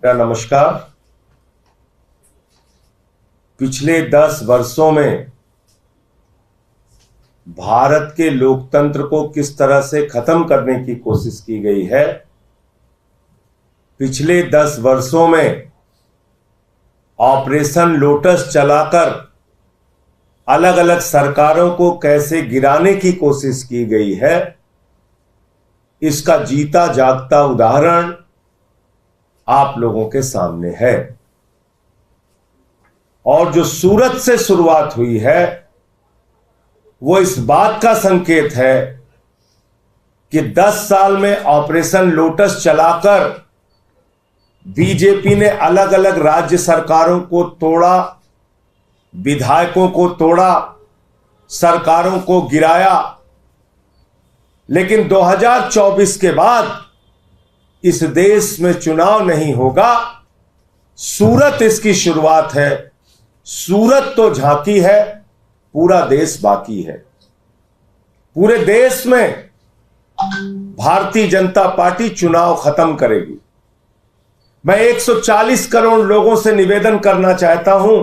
नमस्कार। पिछले 10 वर्षों में भारत के लोकतंत्र को किस तरह से खत्म करने की कोशिश की गई है, पिछले 10 वर्षों में ऑपरेशन लोटस चलाकर अलग अलग सरकारों को कैसे गिराने की कोशिश की गई है, इसका जीता जागता उदाहरण आप लोगों के सामने है। और जो सूरत से शुरुआत हुई है वो इस बात का संकेत है कि 10 साल में ऑपरेशन लोटस चलाकर बीजेपी ने अलग अलग राज्य सरकारों को तोड़ा, विधायकों को तोड़ा, सरकारों को गिराया। लेकिन 2024 के बाद इस देश में चुनाव नहीं होगा। सूरत इसकी शुरुआत है। सूरत तो झांकी है, पूरा देश बाकी है। पूरे देश में भारतीय जनता पार्टी चुनाव खत्म करेगी। मैं 140 करोड़ लोगों से निवेदन करना चाहता हूं,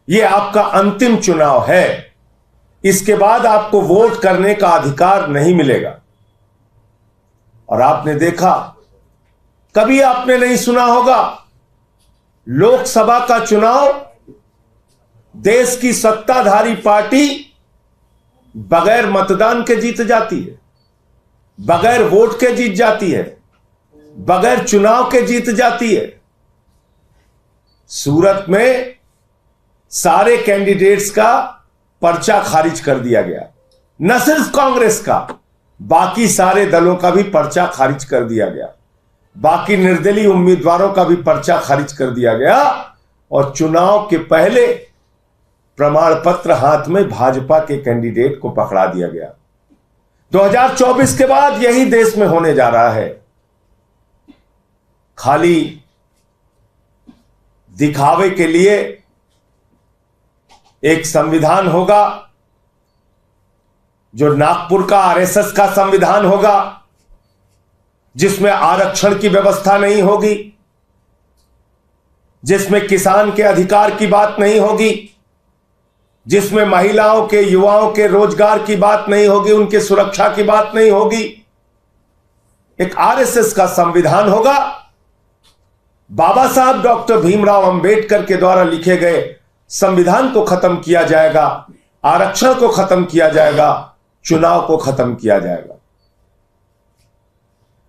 यह आपका अंतिम चुनाव है। इसके बाद आपको वोट करने का अधिकार नहीं मिलेगा। और आपने देखा, कभी आपने नहीं सुना होगा, लोकसभा का चुनाव देश की सत्ताधारी पार्टी बगैर मतदान के जीत जाती है, बगैर वोट के जीत जाती है, बगैर चुनाव के जीत जाती है। सूरत में सारे कैंडिडेट्स का पर्चा खारिज कर दिया गया। न सिर्फ कांग्रेस का, बाकी सारे दलों का भी पर्चा खारिज कर दिया गया। बाकी निर्दलीय उम्मीदवारों का भी पर्चा खारिज कर दिया गया। और चुनाव के पहले प्रमाण पत्र हाथ में भाजपा के कैंडिडेट को पकड़ा दिया गया। 2024 के बाद यही देश में होने जा रहा है। खाली दिखावे के लिए एक संविधान होगा जो नागपुर का आरएसएस का संविधान होगा, जिसमें आरक्षण की व्यवस्था नहीं होगी, जिसमें किसान के अधिकार की बात नहीं होगी, जिसमें महिलाओं के, युवाओं के रोजगार की बात नहीं होगी, उनके सुरक्षा की बात नहीं होगी। एक आरएसएस का संविधान होगा। बाबा साहब डॉक्टर भीमराव अंबेडकर के द्वारा लिखे गए संविधान को खत्म किया जाएगा, आरक्षण को खत्म किया जाएगा, चुनाव को खत्म किया जाएगा।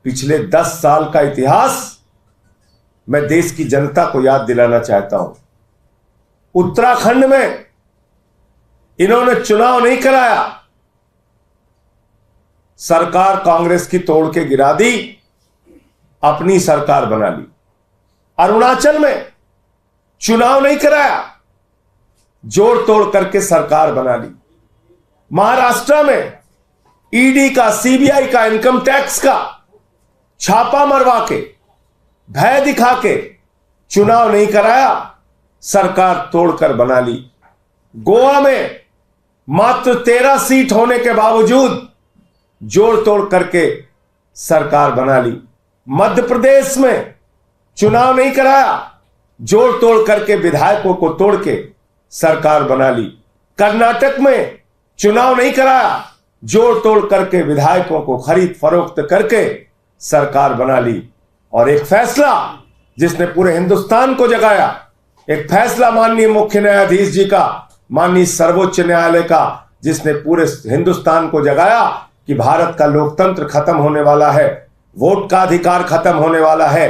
पिछले 10 साल का इतिहास मैं देश की जनता को याद दिलाना चाहता हूं। उत्तराखंड में इन्होंने चुनाव नहीं कराया, सरकार कांग्रेस की तोड़ के गिरा दी, अपनी सरकार बना ली। अरुणाचल में चुनाव नहीं कराया, जोड़ तोड़ करके सरकार बना ली। महाराष्ट्र में ईडी का, सीबीआई का, इनकम टैक्स का छापा मरवा के, भय दिखा के चुनाव नहीं कराया, सरकार तोड़कर बना ली। गोवा में मात्र 13 सीट होने के बावजूद जोड़ तोड़ करके सरकार बना ली। मध्य प्रदेश में चुनाव नहीं कराया, जोड़ तोड़ करके विधायकों को तोड़ के सरकार बना ली। कर्नाटक में चुनाव नहीं कराया, जोड़ तोड़ करके विधायकों को खरीद फरोख्त करके सरकार बना ली। और एक फैसला जिसने पूरे हिंदुस्तान को जगाया, एक फैसला माननीय मुख्य न्यायाधीश जी का, माननीय सर्वोच्च न्यायालय का, जिसने पूरे हिंदुस्तान को जगाया कि भारत का लोकतंत्र खत्म होने वाला है, वोट का अधिकार खत्म होने वाला है,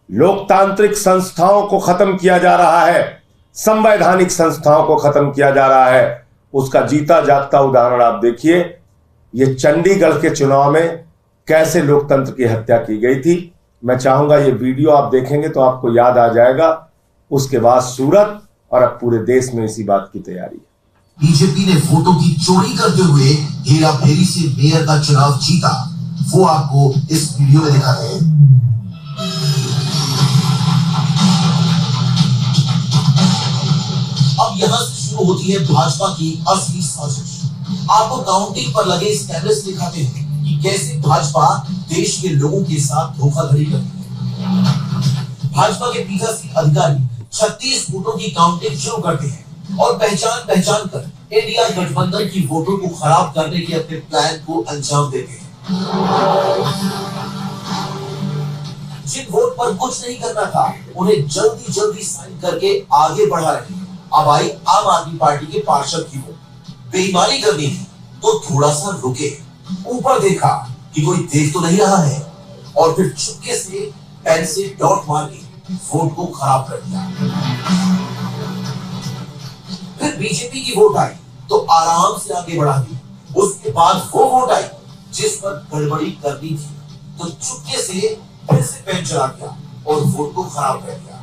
लोकतांत्रिक संस्थाओं को खत्म किया जा रहा है, संवैधानिक संस्थाओं को खत्म किया जा रहा है। उसका जीता जागता उदाहरण आप देखिए। ये चंडीगढ़ के चुनाव में कैसे लोकतंत्र की हत्या की गई थी। मैं चाहूंगा ये वीडियो आप देखेंगे तो आपको याद आ जाएगा। उसके बाद सूरत, और अब पूरे देश में इसी बात की तैयारी है। बीजेपी ने वोटों की चोरी करते हुए हेरा फेरी से मेयर का चुनाव जीता, वो आपको इस वीडियो में दिखाते हैं। अब यहां से शुरू होती है भाजपा की असली साजिश। आपको काउंटिंग पर लगे इस कैमरे से दिखाते हैं कि कैसे भाजपा देश के लोगों के साथ धोखाधड़ी करती है। भाजपा के पीठासीन अधिकारी 36 वोटों की काउंटिंग शुरू करते हैं और पहचान कर इंडिया गठबंधन की वोटों को खराब करने के अपने प्लान को अंजाम देते हैं। जिन वोट पर कुछ नहीं करना था उन्हें जल्दी साइन करके आगे बढ़ा रहे हैं। अब आई आम आदमी पार्टी के पार्षद की वोट। बेईमानी करनी थी तो थोड़ा सा रुके, ऊपर देखा कि कोई देख तो नहीं रहा है और फिर चुपके से पेन से डॉट मार के वोट को खराब कर दिया। फिर बीजेपी की वोट आई तो आराम से आगे बढ़ा दी। उसके बाद वो वोट आई जिस पर गड़बड़ी करनी थी तो चुपके से फिर से पेन चला दिया और वोट को खराब कर दिया।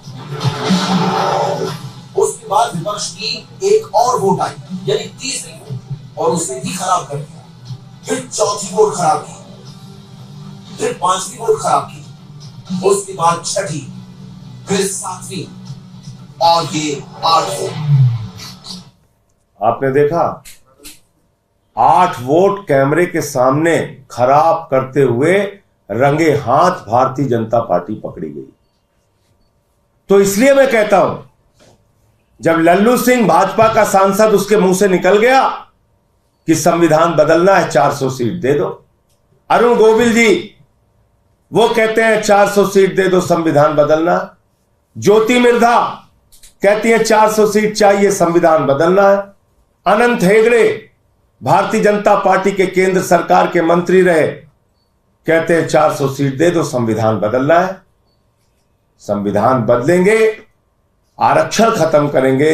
उसके बाद विपक्ष की एक और वोट आई, यानी तीसरी वोट, और उसे भी खराब कर दिया। फिर चौथी वोट खराब की, फिर पांचवी वोट खराब की, उसके बाद छठी, फिर सातवीं और ये आठवीं। आपने देखा 8 वोट कैमरे के सामने खराब करते हुए रंगे हाथ भारतीय जनता पार्टी पकड़ी गई। तो इसलिए मैं कहता हूं, जब लल्लू सिंह भाजपा का सांसद उसके मुंह से निकल गया कि संविधान बदलना है, 400 सीट दे दो। अरुण गोविल जी वो कहते हैं 400 सीट दे दो, संविधान बदलना। ज्योति मिर्धा कहती है 400 सीट चाहिए, संविधान बदलना है। अनंत हेगड़े भारतीय जनता पार्टी के केंद्र सरकार के मंत्री रहे, कहते हैं 400 सीट दे दो, संविधान बदलना है। संविधान बदलेंगे, आरक्षण खत्म करेंगे,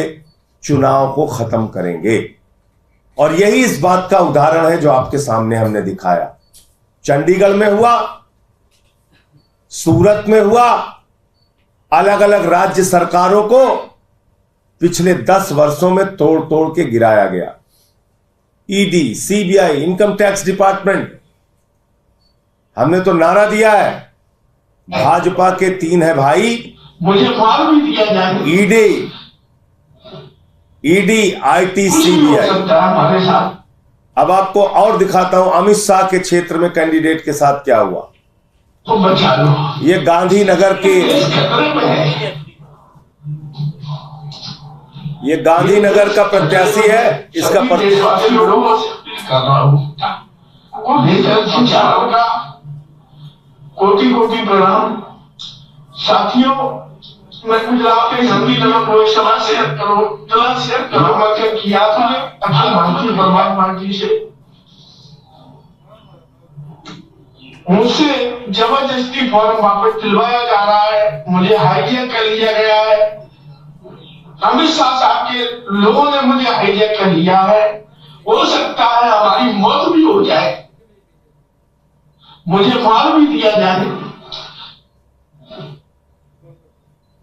चुनाव को खत्म करेंगे। और यही इस बात का उदाहरण है जो आपके सामने हमने दिखाया। चंडीगढ़ में हुआ, सूरत में हुआ, अलग अलग राज्य सरकारों को पिछले 10 वर्षों में तोड़ तोड़ के गिराया गया। ED, CBI, income tax department, हमने तो नारा दिया है, भाजपा के 3 है भाई, मुझे माल भी दिया जाए। ED, IT, CBI. हमारे साथ अब आपको और दिखाता हूं अमित शाह के क्षेत्र में कैंडिडेट के साथ क्या हुआ। तो बचा लो। ये गांधीनगर के, ये गांधीनगर का प्रत्याशी है। इसका कोटि कोटि प्रणाम। साथियों, मैं गुजरात के गांधीनगर लोकसभा शेयर करो मैं किया था अखिल भारतीय परिवार पार्टी से। मुझसे जबरदस्ती फॉर्म वापस दिलवाया जा रहा है, मुझे हाईजैक कर लिया गया है। अमित शाह साहब के लोगों ने मुझे हाईजैक कर लिया है। हो सकता है हमारी मौत भी हो जाए, मुझे मार भी दिया जाए,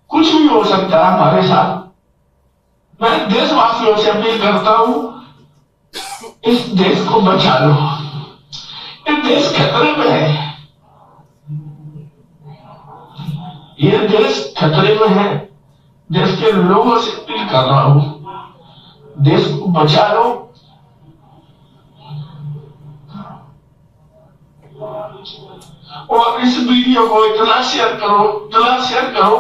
कुछ भी हो सकता है हमारे साथ। मैं देशवासियों से अपील करता हूं, इस देश को बचा लो। ये देश खतरे में है, ये देश खतरे में है। देश के लोगों से अपील कर रहा हूं, देश को बचा लो। और इस वीडियो को इतना शेयर करो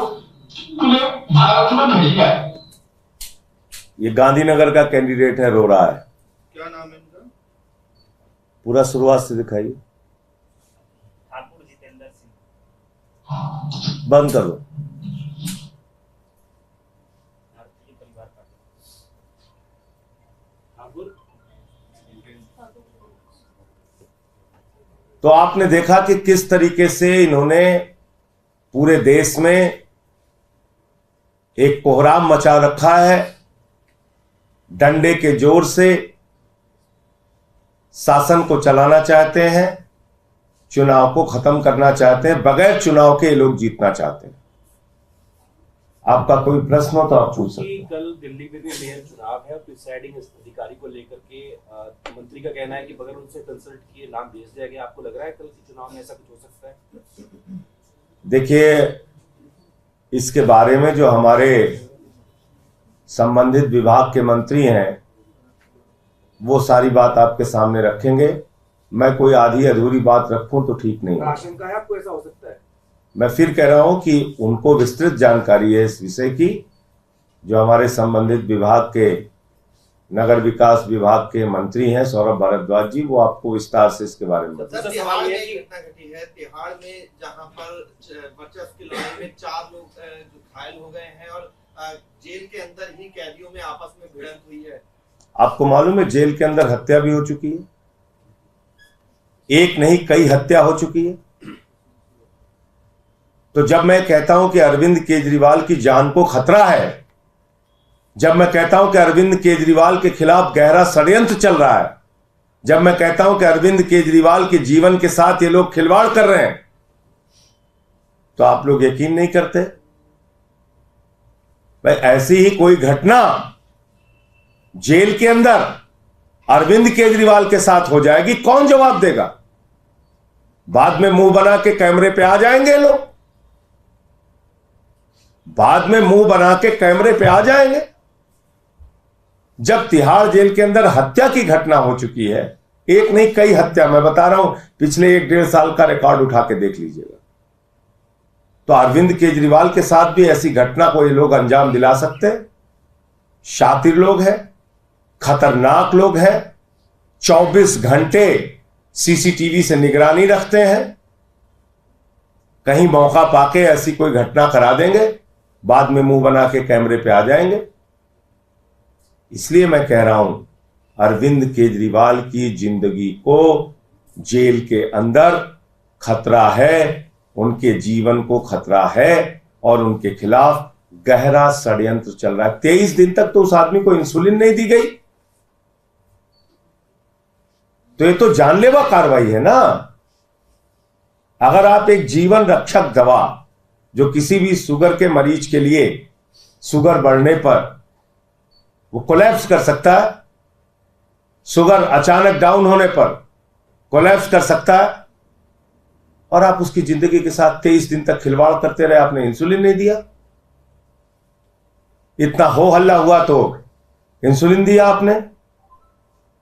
पूरे भारत में भेज जाए। ये गांधीनगर का कैंडिडेट है, रो रहा है। क्या नाम है इनका? पूरा शुरुआत से दिखाइए। ठाकुर जितेंद्र सिंह, बंद कर दो। भारतीय परिवार पार्टी। ठाकुर। तो आपने देखा कि किस तरीके से इन्होंने पूरे देश में एक कोहराम मचा रखा है। डंडे के जोर से शासन को चलाना चाहते हैं, चुनाव को खत्म करना चाहते हैं, बगैर चुनाव के ये लोग जीतना चाहते हैं। आपका कोई प्रश्न हो तो आप पूछ सकते हैं। कल दिल्ली में भी मेयर चुनाव है, प्रिसाइडिंग अधिकारी को लेकर के मंत्री का कहना है कि बगैर उनसे कंसल्ट किए नाम भेज दिया गया। आपको लग रहा है कल के चुनाव में ऐसा कुछ हो सकता है? देखिए, इसके बारे में जो हमारे संबंधित विभाग के मंत्री हैं वो सारी बात आपके सामने रखेंगे। मैं कोई आधी अधूरी बात रखूं तो ठीक नहीं है। आशंका है आपको ऐसा हो सकता है? मैं फिर कह रहा हूं कि उनको विस्तृत जानकारी है इस विषय की, जो हमारे संबंधित विभाग के नगर विकास विभाग के मंत्री हैं सौरभ भारद्वाज जी, वो आपको विस्तार से इसके बारे में बताएंगे। सर, तिहाड़ में एक घटना घटी है, तिहाड़ में जहां पर वर्चस्व की लड़ाई में 4 लोग जो घायल हो गए हैं और जेल के अंदर ही कैदियों में आपस में भिड़ंत हुई है। आपको मालूम है जेल के अंदर हत्या भी हो चुकी है, एक नहीं कई हत्या हो चुकी है। तो जब मैं कहता हूं कि अरविंद केजरीवाल की जान को खतरा है, जब मैं कहता हूं कि अरविंद केजरीवाल के खिलाफ गहरा षड्यंत्र चल रहा है, जब मैं कहता हूं कि अरविंद केजरीवाल के जीवन के साथ ये लोग खिलवाड़ कर रहे हैं, तो आप लोग यकीन नहीं करते। भाई ऐसी ही कोई घटना जेल के अंदर अरविंद केजरीवाल के साथ हो जाएगी, कौन जवाब देगा? बाद में मुंह बना के कैमरे पे आ जाएंगे लोग, बाद में मुंह बना के कैमरे पे आ जाएंगे। जब तिहाड़ जेल के अंदर हत्या की घटना हो चुकी है, एक नहीं कई हत्या, मैं बता रहा हूं पिछले 1-1.5 साल का रिकॉर्ड उठा के देख लीजिएगा। तो अरविंद केजरीवाल के साथ भी ऐसी घटना को ये लोग अंजाम दिला सकते हैं। शातिर लोग हैं, खतरनाक लोग हैं, 24 घंटे सीसीटीवी से निगरानी रखते हैं, कहीं मौका पाके ऐसी कोई घटना करा देंगे, बाद में मुंह बना के कैमरे पे आ जाएंगे। इसलिए मैं कह रहा हूं अरविंद केजरीवाल की जिंदगी को जेल के अंदर खतरा है, उनके जीवन को खतरा है और उनके खिलाफ गहरा षड्यंत्र चल रहा है। 23 दिन तक तो उस आदमी को इंसुलिन नहीं दी गई, तो ये तो जानलेवा कार्रवाई है ना। अगर आप एक जीवन रक्षक दवा जो किसी भी शुगर के मरीज के लिए शुगर बढ़ने पर वो कोलैप्स कर सकता है, शुगर अचानक डाउन होने पर कोलैप्स कर सकता है, और आप उसकी जिंदगी के साथ 23 दिन तक खिलवाड़ करते रहे, आपने इंसुलिन नहीं दिया। इतना हो हल्ला हुआ तो इंसुलिन दिया आपने।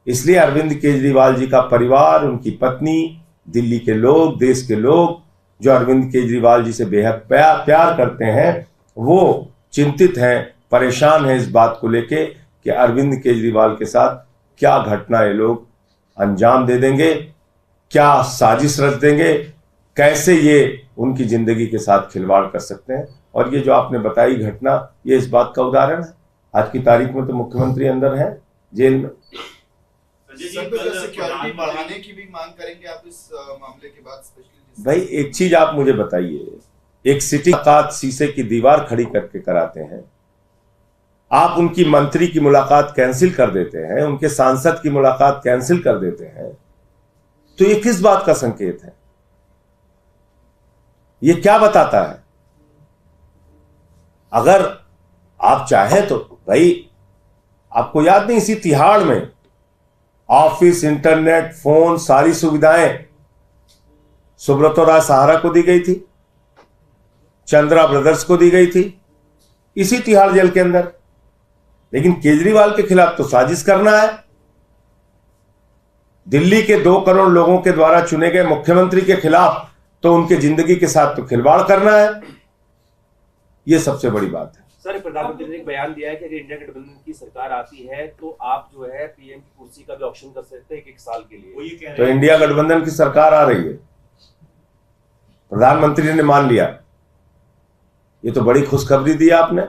इसलिए अरविंद केजरीवाल जी का परिवार, उनकी पत्नी, दिल्ली के लोग, देश के लोग जो अरविंद केजरीवाल जी से बेहद प्यार करते हैं, वो चिंतित हैं, परेशान हैं इस बात को लेके कि अरविंद केजरीवाल के साथ क्या घटना ये लोग अंजाम दे देंगे, क्या साजिश रच देंगे, कैसे ये उनकी जिंदगी के साथ खिलवाड़ कर सकते हैं। और ये जो आपने बताई घटना, ये इस बात का उदाहरण है। आज की तारीख में तो मुख्यमंत्री अंदर है जेल में। सिक्योरिटी बढ़ाने की भी मांग करेंगे आप इस मामले के बाद? स्पेशली भाई एक चीज आप मुझे बताइए, एक सिटी मुलाकात शीशे की दीवार खड़ी करके कराते हैं, आप उनकी मंत्री की मुलाकात कैंसिल कर देते हैं, उनके सांसद की मुलाकात कैंसिल कर देते हैं, तो ये किस बात का संकेत है? ये क्या बताता है? अगर आप चाहें तो भाई, आपको याद नहीं इसी तिहाड़ में ऑफिस, इंटरनेट, फोन, सारी सुविधाएं सुब्रतो राय सहारा को दी गई थी, चंद्रा ब्रदर्स को दी गई थी, इसी तिहाड़ जेल के अंदर। लेकिन केजरीवाल के खिलाफ तो साजिश करना है, दिल्ली के 2 करोड़ लोगों के द्वारा चुने गए मुख्यमंत्री के खिलाफ तो उनके जिंदगी के साथ तो खिलवाड़ करना है। यह सबसे बड़ी बात है। सर, प्रधानमंत्री ने एक बयान दिया है कि अगर इंडिया गठबंधन की सरकार आती है तो आप जो है पीएम की कुर्सी का भी ऑप्शन कर सकते हैं 1 साल के लिए। तो इंडिया गठबंधन की सरकार आ रही है, प्रधानमंत्री ने मान लिया, ये तो बड़ी खुशखबरी दी आपने।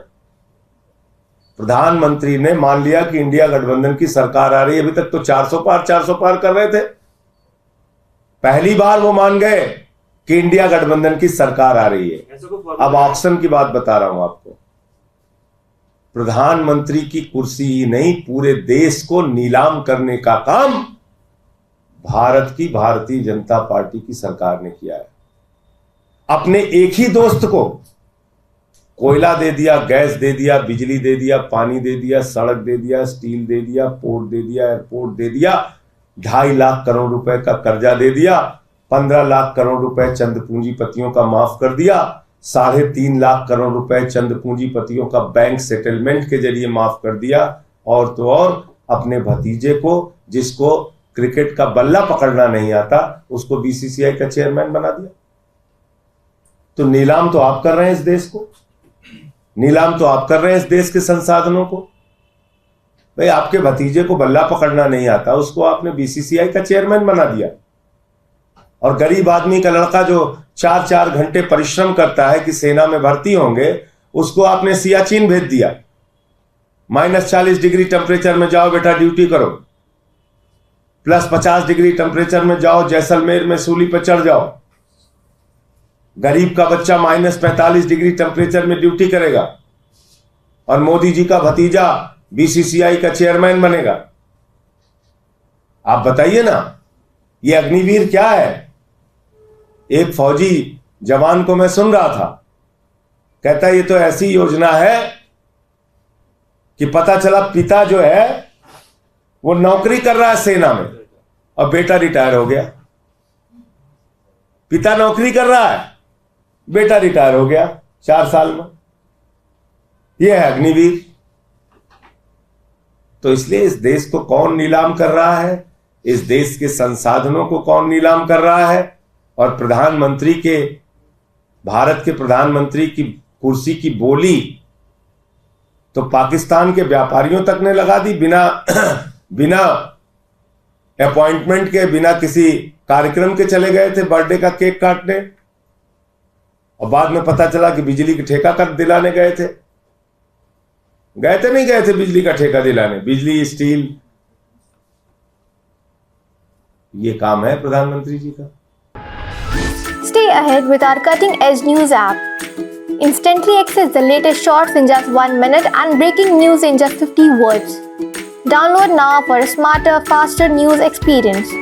प्रधानमंत्री ने मान लिया कि इंडिया गठबंधन की सरकार आ रही है। अभी तक तो 400 पार कर रहे थे, पहली बार वो मान गए कि इंडिया गठबंधन की सरकार आ रही है। अब ऑप्शन की बात बता रहा हूं आपको, प्रधानमंत्री की कुर्सी ही नहीं, पूरे देश को नीलाम करने का काम भारत की भारतीय जनता पार्टी की सरकार ने किया है। अपने एक ही दोस्त को कोयला दे दिया, गैस दे दिया, बिजली दे दिया, पानी दे दिया, सड़क दे दिया, स्टील दे दिया, पोर्ट दे दिया, एयरपोर्ट दे दिया, 2.5 लाख करोड़ रुपए का कर्जा दे दिया, 15 लाख करोड़ रुपए चंद पूंजीपतियों का माफ कर दिया, 3.5 लाख करोड़ रुपए चंद पूंजीपतियों का बैंक सेटलमेंट के जरिए माफ कर दिया, और तो और अपने भतीजे को, जिसको क्रिकेट का बल्ला पकड़ना नहीं आता, उसको बीसीसीआई का चेयरमैन बना दिया। तो नीलाम तो आप कर रहे हैं इस देश को, नीलाम तो आप कर रहे हैं इस देश के संसाधनों को। भाई आपके भतीजे को बल्ला पकड़ना नहीं आता, उसको आपने बीसीसीआई का चेयरमैन बना दिया, और गरीब आदमी का लड़का जो 4-4 घंटे परिश्रम करता है कि सेना में भर्ती होंगे, उसको आपने सियाचिन भेज दिया। -40 डिग्री टेम्परेचर में जाओ बेटा ड्यूटी करो, +50 डिग्री टेम्परेचर में जाओ जैसलमेर में सूली पर चढ़ जाओ। गरीब का बच्चा -45 डिग्री टेम्परेचर में ड्यूटी करेगा, और मोदी जी का भतीजा बीसीसीआई का चेयरमैन बनेगा। आप बताइए ना, ये अग्निवीर क्या है? एक फौजी जवान को मैं सुन रहा था, कहता ये तो ऐसी योजना है कि पता चला पिता जो है वो नौकरी कर रहा है सेना में और बेटा रिटायर हो गया। पिता नौकरी कर रहा है, बेटा रिटायर हो गया 4 साल में। यह है अग्निवीर। तो इसलिए इस देश को कौन नीलाम कर रहा है, इस देश के संसाधनों को कौन नीलाम कर रहा है, और प्रधानमंत्री के, भारत के प्रधानमंत्री की कुर्सी की बोली तो पाकिस्तान के व्यापारियों तक ने लगा दी, बिना अपॉइंटमेंट के, बिना किसी कार्यक्रम के चले गए थे बर्थडे का केक काटने, और बाद में पता चला कि बिजली का ठेका कर दिलाने गए थे। नहीं गए थे बिजली का ठेका दिलाने, बिजली स्टील, ये काम है प्रधानमंत्री जी का। Stay ahead with our cutting edge news app. Instantly access the latest shorts in just 1 minute and breaking news in just 50 words. Download now for a smarter, faster news experience.